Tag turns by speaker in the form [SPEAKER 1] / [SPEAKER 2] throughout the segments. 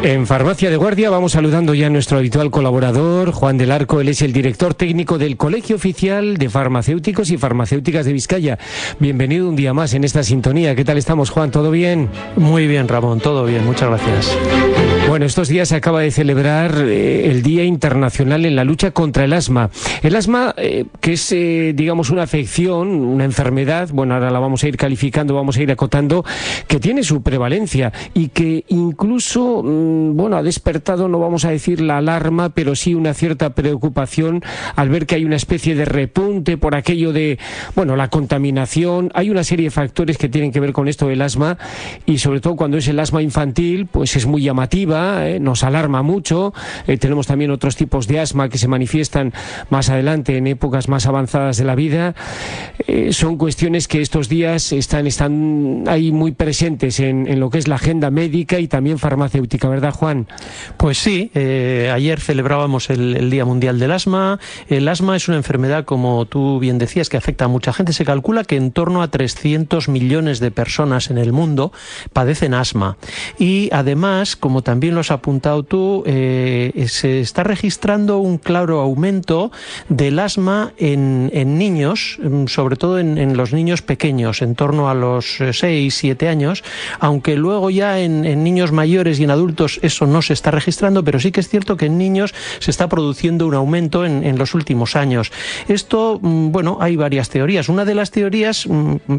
[SPEAKER 1] En Farmacia de Guardia vamos saludando ya a nuestro habitual colaborador, Juan del Arco. Él es el director técnico del Colegio Oficial de Farmacéuticos y Farmacéuticas de Vizcaya. Bienvenido un día más en esta sintonía. ¿Qué tal estamos, Juan? ¿Todo bien?
[SPEAKER 2] Muy bien, Ramón, todo bien, muchas gracias.
[SPEAKER 1] Bueno, estos días se acaba de celebrar el Día Internacional en la lucha contra el asma. El asma, que es, digamos, una afección, una enfermedad, bueno, ahora la vamos a ir calificando, vamos a ir acotando, que tiene su prevalencia y que incluso, bueno, ha despertado, no vamos a decir la alarma, pero sí una cierta preocupación al ver que hay una especie de repunte por aquello de, bueno, la contaminación. Hay una serie de factores que tienen que ver con esto del asma y sobre todo cuando es el asma infantil, pues es muy llamativa. Nos alarma mucho. Tenemos también otros tipos de asma que se manifiestan más adelante en épocas más avanzadas de la vida. Son cuestiones que estos días están ahí muy presentes en lo que es la agenda médica y también farmacéutica, ¿verdad, Juan?
[SPEAKER 2] Pues sí, ayer celebrábamos el Día Mundial del Asma. El asma es una enfermedad, como tú bien decías, que afecta a mucha gente. Se calcula que en torno a 300 millones de personas en el mundo padecen asma. Y además, como también lo has apuntado tú, se está registrando un claro aumento del asma en niños, sobre todo en los niños pequeños, en torno a los 6, 7 años, aunque luego ya en niños mayores y en adultos eso no se está registrando, pero sí que es cierto que en niños se está produciendo un aumento en los últimos años. Esto, bueno, hay varias teorías. Una de las teorías,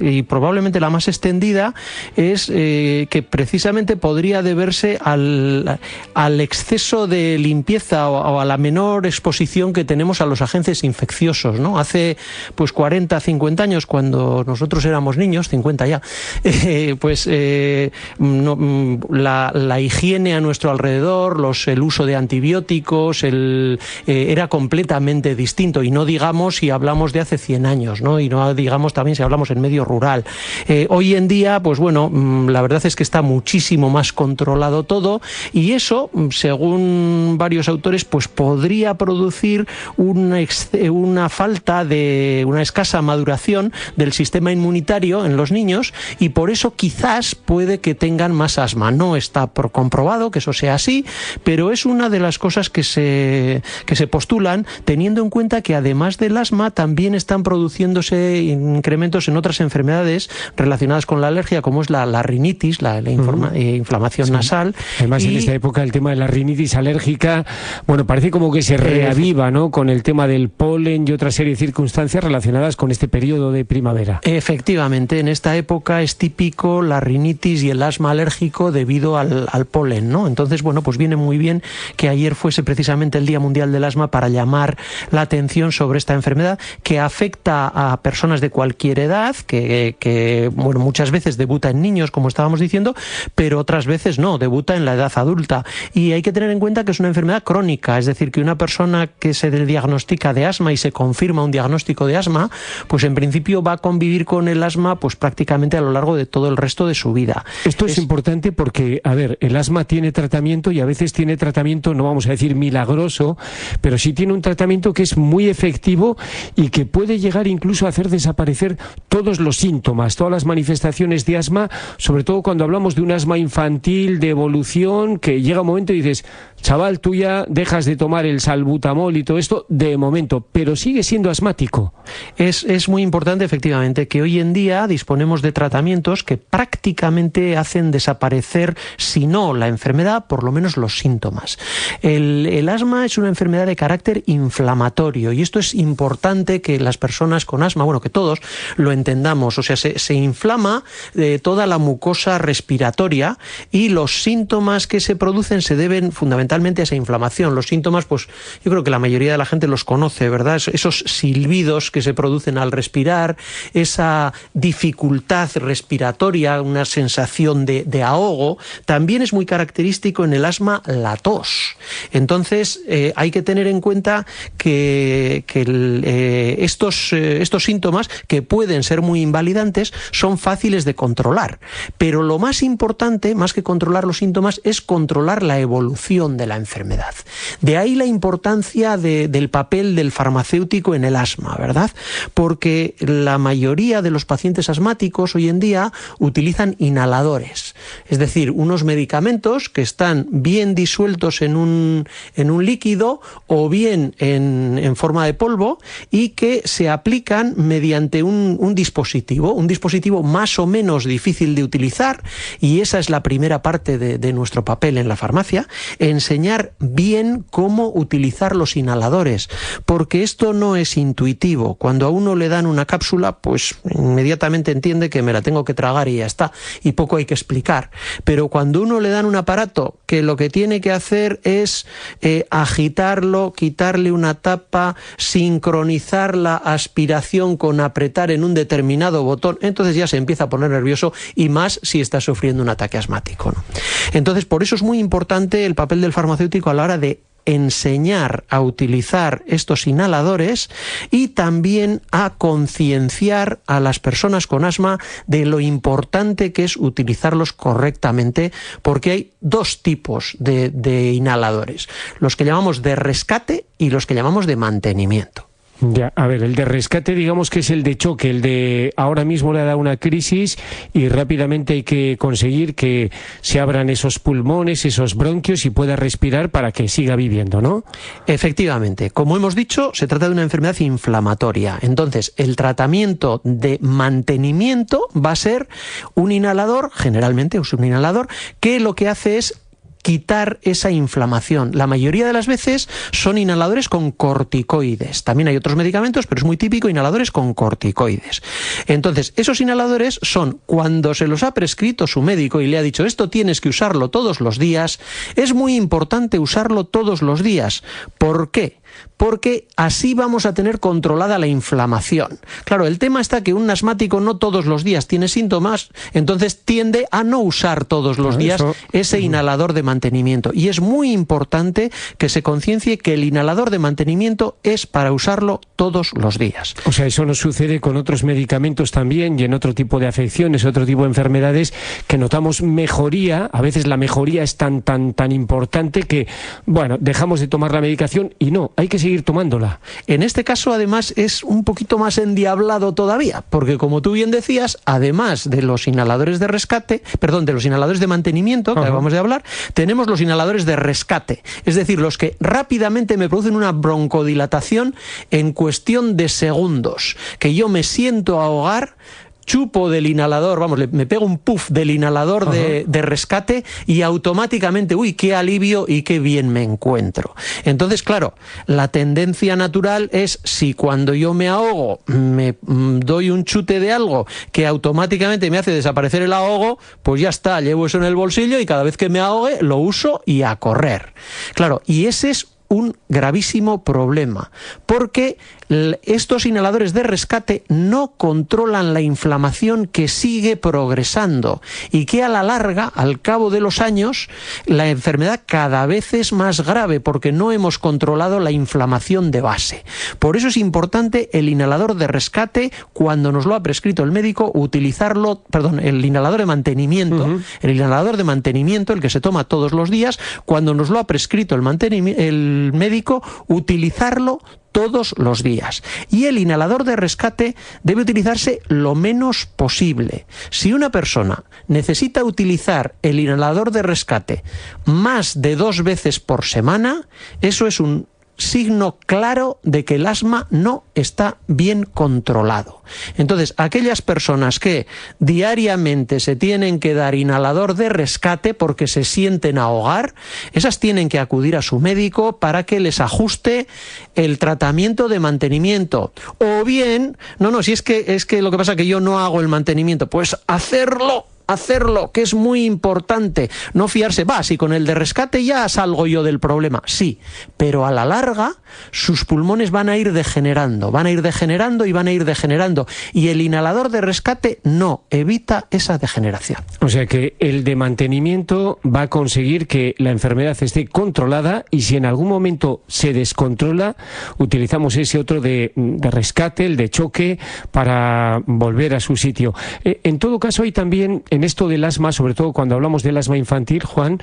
[SPEAKER 2] y probablemente la más extendida, es que precisamente podría deberse al exceso de limpieza o a la menor exposición que tenemos a los agentes infecciosos, ¿no? Hace pues 40, 50 años, cuando nosotros éramos niños, 50 ya, la higiene a nuestro alrededor, el uso de antibióticos, era completamente distinto, y no digamos si hablamos de hace 100 años, ¿no? Y no digamos también si hablamos en medio rural. Hoy en día, pues bueno, la verdad es que está muchísimo más controlado todo, y eso, según varios autores, pues podría producir una falta de una escasa maduración del sistema inmunitario en los niños, y por eso quizás puede que tengan más asma. No está comprobado que eso sea así, pero es una de las cosas que se postulan, teniendo en cuenta que además del asma también están produciéndose incrementos en otras enfermedades relacionadas con la alergia, como es la rinitis, la inflamación nasal.
[SPEAKER 1] Además, en esta época el tema de la rinitis alérgica, bueno, parece como que se reaviva, ¿no?, con el tema del polen y otra serie de circunstancias relacionadas con este periodo de primavera.
[SPEAKER 2] Efectivamente, en esta época es típico la rinitis y el asma alérgico debido al polen, ¿no? Entonces, bueno, pues viene muy bien que ayer fuese precisamente el Día Mundial del Asma para llamar la atención sobre esta enfermedad que afecta a personas de cualquier edad, que bueno, muchas veces debuta en niños, como estábamos diciendo, pero otras veces no, debuta en la edad adulta. Y hay que tener en cuenta que es una enfermedad crónica, es decir, que una persona que se diagnostica de asma y se confirma un diagnóstico de asma, pues en principio va a convivir con el asma pues prácticamente a lo largo de todo el resto de su vida.
[SPEAKER 1] Esto es importante porque, a ver, el asma tiene tratamiento, y a veces tiene tratamiento, no vamos a decir milagroso, pero sí tiene un tratamiento que es muy efectivo y que puede llegar incluso a hacer desaparecer todos los síntomas, todas las manifestaciones de asma, sobre todo cuando hablamos de un asma infantil, de evolución, que llega un momento y dices, chaval, tú ya dejas de tomar el salbutamol y todo esto de momento, pero sigue siendo asmático.
[SPEAKER 2] Es muy importante, efectivamente, que hoy en día disponemos de tratamientos que prácticamente hacen desaparecer, si no la enfermedad, por lo menos los síntomas. El asma es una enfermedad de carácter inflamatorio, y esto es importante que las personas con asma, bueno, que todos lo entendamos. O sea, se inflama toda la mucosa respiratoria, y los síntomas que se producen se deben fundamentalmente a esa inflamación. Los síntomas, pues yo creo que la mayoría de la gente los conoce, ¿verdad? Esos silbidos que se producen al respirar, esa dificultad respiratoria, una sensación de ahogo. También es muy característico en el asma la tos. Entonces, hay que tener en cuenta que estos síntomas, que pueden ser muy invalidantes, son fáciles de controlar. Pero lo más importante, más que controlar los síntomas, es controlar la evolución de la enfermedad. De ahí la importancia del papel del farmacéutico en el asma, ¿verdad? Porque la mayoría de los pacientes asmáticos hoy en día utilizan inhaladores, es decir, unos medicamentos que están bien disueltos en un líquido o bien en forma de polvo y que se aplican mediante un dispositivo más o menos difícil de utilizar, y esa es la primera parte de nuestro papel en la farmacia, enseñar bien cómo utilizar los inhaladores, porque esto no es intuitivo. Cuando a uno le dan una cápsula, pues inmediatamente entiende que me la tengo que tragar y ya está, y poco hay que explicar. Pero cuando uno le dan un aparato que lo que tiene que hacer es agitarlo, quitarle una tapa, sincronizar la aspiración con apretar en un determinado botón, entonces ya se empieza a poner nervioso, y más si está sufriendo un ataque asmático, ¿no? Entonces, por eso es muy importante el papel del farmacéutico a la hora de enseñar a utilizar estos inhaladores y también a concienciar a las personas con asma de lo importante que es utilizarlos correctamente, porque hay dos tipos de inhaladores, los que llamamos de rescate y los que llamamos de mantenimiento.
[SPEAKER 1] Ya, a ver, el de rescate digamos que es el de choque, el de ahora mismo le ha dado una crisis y rápidamente hay que conseguir que se abran esos pulmones, esos bronquios y pueda respirar para que siga viviendo, ¿no?
[SPEAKER 2] Efectivamente, como hemos dicho, se trata de una enfermedad inflamatoria. Entonces, el tratamiento de mantenimiento va a ser un inhalador, generalmente es un inhalador, que lo que hace es quitar esa inflamación. La mayoría de las veces son inhaladores con corticoides. También hay otros medicamentos, pero es muy típico inhaladores con corticoides. Entonces, esos inhaladores son cuando se los ha prescrito su médico y le ha dicho esto tienes que usarlo todos los días. Es muy importante usarlo todos los días. ¿Por qué? Porque así vamos a tener controlada la inflamación. Claro, el tema está que un asmático no todos los días tiene síntomas, entonces tiende a no usar todos los días ese inhalador de mantenimiento. Y es muy importante que se conciencie que el inhalador de mantenimiento es para usarlo todos los días.
[SPEAKER 1] O sea, eso nos sucede con otros medicamentos también y en otro tipo de afecciones, otro tipo de enfermedades que notamos mejoría. A veces la mejoría es tan importante que, bueno, dejamos de tomar la medicación y no, hay que seguir tomándola.
[SPEAKER 2] En este caso, además, es un poquito más endiablado todavía, porque como tú bien decías, además de los inhaladores de rescate, perdón, de los inhaladores de mantenimiento, que acabamos de hablar, tenemos los inhaladores de rescate, es decir, los que rápidamente me producen una broncodilatación en cuestión de segundos, que yo me siento a ahogar, chupo del inhalador, vamos, me pego un puff del inhalador de rescate y automáticamente, uy, qué alivio y qué bien me encuentro. Entonces, claro, la tendencia natural es si cuando yo me ahogo me doy un chute de algo que automáticamente me hace desaparecer el ahogo, pues ya está, llevo eso en el bolsillo y cada vez que me ahogue lo uso y a correr. Claro, y ese es un gravísimo problema, porque estos inhaladores de rescate no controlan la inflamación que sigue progresando y que a la larga, al cabo de los años, la enfermedad cada vez es más grave porque no hemos controlado la inflamación de base. Por eso es importante el inhalador de rescate, cuando nos lo ha prescrito el médico, utilizarlo, perdón, el inhalador de mantenimiento, el inhalador de mantenimiento, el que se toma todos los días, cuando nos lo ha prescrito el médico, utilizarlo todos los días. Y el inhalador de rescate debe utilizarse lo menos posible. Si una persona necesita utilizar el inhalador de rescate más de 2 veces por semana, eso es un signo claro de que el asma no está bien controlado. Entonces, aquellas personas que diariamente se tienen que dar inhalador de rescate porque se sienten ahogar, esas tienen que acudir a su médico para que les ajuste el tratamiento de mantenimiento. O bien, si es que lo que pasa es que yo no hago el mantenimiento, pues hacerlo, que es muy importante. No fiarse, si con el de rescate ya salgo yo del problema, sí, pero a la larga sus pulmones van a ir degenerando y el inhalador de rescate no evita esa degeneración.
[SPEAKER 1] O sea que el de mantenimiento va a conseguir que la enfermedad esté controlada y si en algún momento se descontrola, utilizamos ese otro de rescate, el de choque, para volver a su sitio. En todo caso, hay también en en esto del asma, sobre todo cuando hablamos del asma infantil, Juan,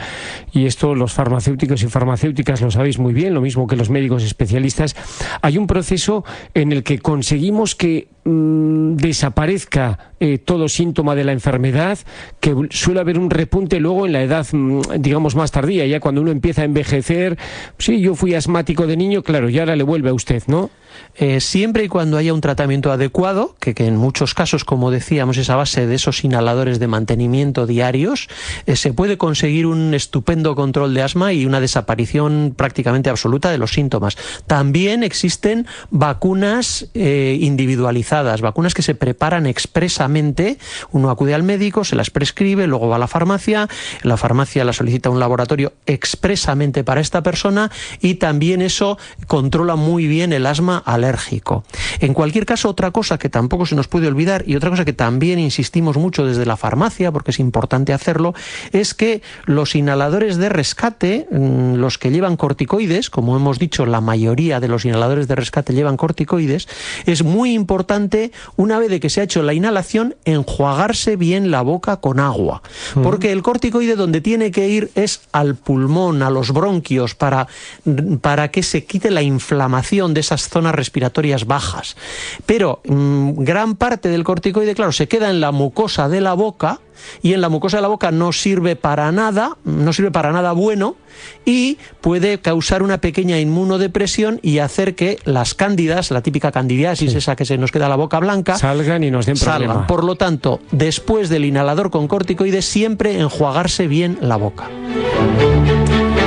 [SPEAKER 1] y esto los farmacéuticos y farmacéuticas lo sabéis muy bien, lo mismo que los médicos especialistas, hay un proceso en el que conseguimos que desaparezca todo síntoma de la enfermedad, que suele haber un repunte luego en la edad, digamos, más tardía, ya cuando uno empieza a envejecer. Sí, yo fui asmático de niño, claro, y ahora le vuelve a usted, ¿no?
[SPEAKER 2] Siempre y cuando haya un tratamiento adecuado, que en muchos casos, como decíamos, es a base de esos inhaladores de mantenimiento diarios, se puede conseguir un estupendo control de asma y una desaparición prácticamente absoluta de los síntomas. También existen vacunas individualizadas, vacunas que se preparan expresamente. Uno acude al médico, se las prescribe, luego va a la farmacia la solicita a un laboratorio expresamente para esta persona, y también eso controla muy bien el asma alérgico. En cualquier caso, otra cosa que tampoco se nos puede olvidar, y otra cosa que también insistimos mucho desde la farmacia, porque es importante hacerlo, es que los inhaladores de rescate, los que llevan corticoides, como hemos dicho, la mayoría de los inhaladores de rescate llevan corticoides, es muy importante, una vez de que se ha hecho la inhalación, enjuagarse bien la boca con agua, porque el corticoide donde tiene que ir es al pulmón, a los bronquios, para que se quite la inflamación de esas zonas respiratorias bajas. Pero gran parte del corticoide, claro, se queda en la mucosa de la boca, y en la mucosa de la boca no sirve para nada bueno, y puede causar una pequeña inmunodepresión y hacer que las cándidas, la típica candidiasis, esa que se nos queda la boca blanca,
[SPEAKER 1] salgan y nos den problema.
[SPEAKER 2] Por lo tanto, después del inhalador con corticoides, siempre enjuagarse bien la boca.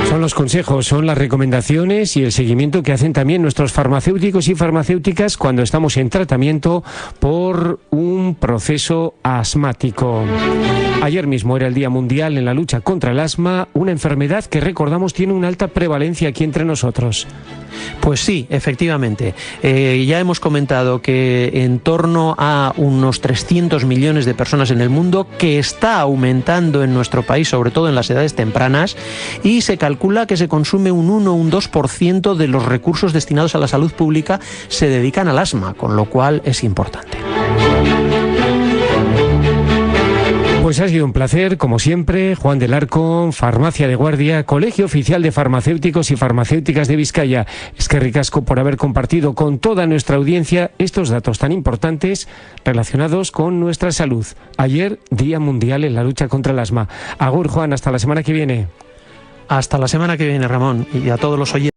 [SPEAKER 1] Son los consejos, son las recomendaciones y el seguimiento que hacen también nuestros farmacéuticos y farmacéuticas cuando estamos en tratamiento por un proceso asmático. Ayer mismo era el Día Mundial en la lucha contra el asma, una enfermedad que recordamos tiene una alta prevalencia aquí entre nosotros.
[SPEAKER 2] Pues sí, efectivamente. Ya hemos comentado que en torno a unos 300 millones de personas en el mundo, que está aumentando en nuestro país, sobre todo en las edades tempranas, y se calcula que se consume un 1 o un 2% de los recursos destinados a la salud pública se dedican al asma, con lo cual es importante.
[SPEAKER 1] Pues ha sido un placer, como siempre. Juan del Arco, Farmacia de Guardia, Colegio Oficial de Farmacéuticos y Farmacéuticas de Vizcaya. Es que ricasco por haber compartido con toda nuestra audiencia estos datos tan importantes relacionados con nuestra salud. Ayer, Día Mundial en la lucha contra el asma. Agur, Juan, hasta la semana que viene.
[SPEAKER 2] Hasta la semana que viene, Ramón, y a todos los oyentes.